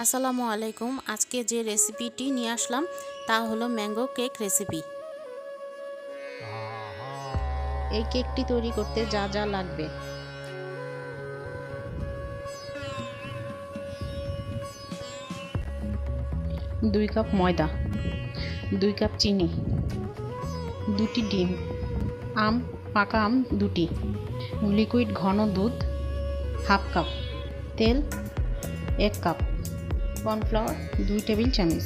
আসসালামু আলাইকুম। আজকে যে রেসিপিটি নিয়ে আসলাম তা হলো ম্যাঙ্গো কেক রেসিপি। এই কেকটি তৈরি করতে যা যা লাগবে: 2 কাপ ময়দা, 2 কাপ চিনি, 2টি ডিম, পাকা আম 2টি, লিকুইড ঘন দুধ হাফ কাপ, তেল 1 কাপ, কর্নফ্লাওয়ার 2 টেবিল চামচ,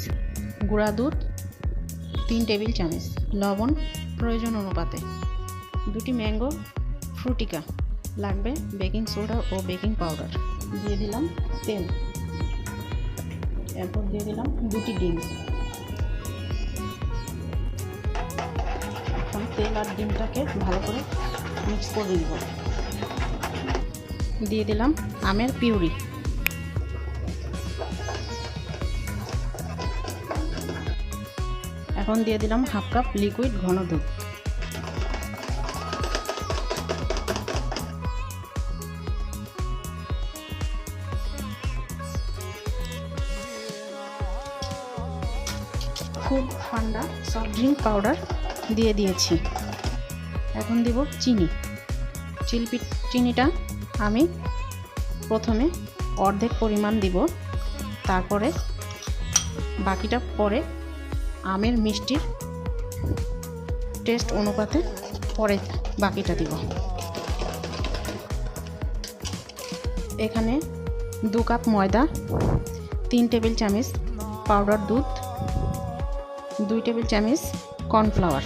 গুঁড়া দুধ 3 টেবিল চামচ, লবণ প্রয়োজন অনুপাতে, 2টি ম্যাঙ্গো ফ্রুটিকা লাগবে, বেকিং সোডা ও বেকিং পাউডার। দিয়ে দিলাম তেল, এরপর দিয়ে দিলাম 2টি ডিম। এখন তেল আর ডিমটাকে ভালো করে মিক্স করে নিব। দিয়ে দিলাম আমের পিউরি। এখন দিয়ে দিলাম হাফ কাপ লিকুইড ঘন দুধ। খুব ঠান্ডা সফট ড্রিঙ্ক পাউডার দিয়ে দিয়েছি। এখন দিব চিনি। চিনিটা আমি প্রথমে অর্ধেক পরিমাণ দিব, তারপরে বাকিটা পরে আমের মিষ্টির টেস্ট অনুপাতে পরে বাকিটা দিব। এখানে 2 কাপ ময়দা, 3 টেবিল চামচ পাউডার দুধ, 2 টেবিল চামচ কর্নফ্লাওয়ার।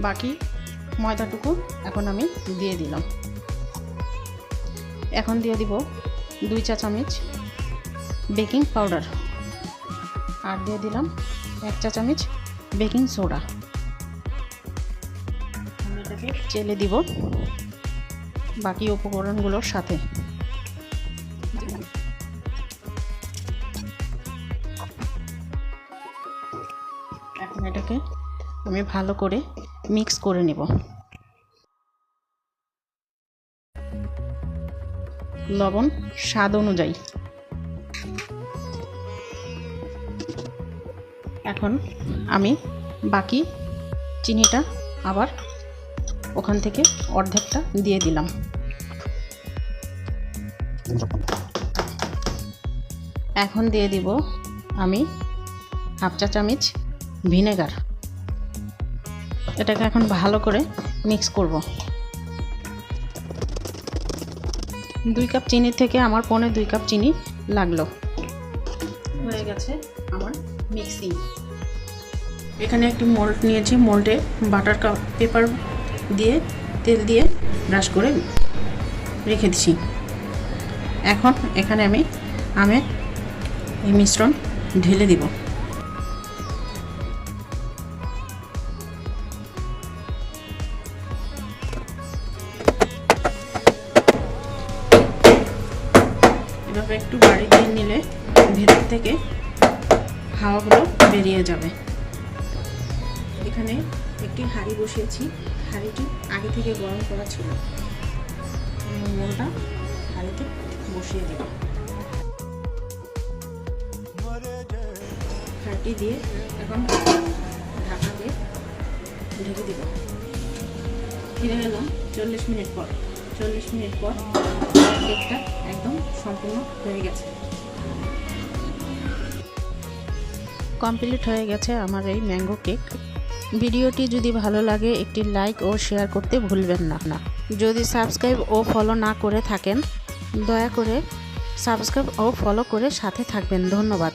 বাকি ময়দাটুকু এখন আমি দিয়ে দিলাম। এখন দিয়ে দিব 2 চা চামচ বেকিং পাউডার, আর দিয়ে দিলাম 1 চা চামচ বেকিং সোডা। এটাকে চেলে দিব বাকি উপকরণগুলোর সাথে। এখন এটাকে আমি ভালো করে মিক্স করে নেব। লবণ স্বাদ অনুযায়ী। এখন আমি বাকি চিনিটা আবার ওখান থেকে অর্ধেকটা দিয়ে দিলাম। এখন দিয়ে দিব আমি হাফ চা চামচ ভিনেগার। এটাকে এখন ভালো করে মিক্স করব। 2 কাপ চিনি থেকে আমার 2.25 কাপ চিনি লাগলো। হয়ে গেছে আমার মিক্সিং। এখানে একটি মোল্ড নিয়েছি, মোল্ডে বাটার পেপার দিয়ে তেল দিয়ে ব্রাশ করে রেখে দিচ্ছি। এখন এখানে আমি আমের এই মিশ্রণ ঢেলে দিব। এভাবে একটু বাড়ি দিয়ে নিলে ভেতর থেকে হাওয়াগুলো বেরিয়ে যাবে। এখানে একটি হাঁড়ি বসিয়েছি, হাঁড়িটি আগে থেকে গরম করা ছিল। মোলটা হাঁড়িতে বসিয়ে দেব। হাঁড়িটি দিয়ে এখন ঢাকা দিয়ে ঢেকে দেব। ফিরে এলাম 40 মিনিট পর। 40 মিনিট পর কেকটা একদম সম্পূর্ণ হয়ে গেছে। কমপ্লিট হয়ে গেছে আমার এই ম্যাঙ্গো কেক। ভিডিওটি যদি ভালো লাগে একটি লাইক ও শেয়ার করতে ভুলবেন না। যদি সাবস্ক্রাইব ও ফলো না করে থাকেন দয়া করে সাবস্ক্রাইব ও ফলো করে সাথে থাকবেন। ধন্যবাদ।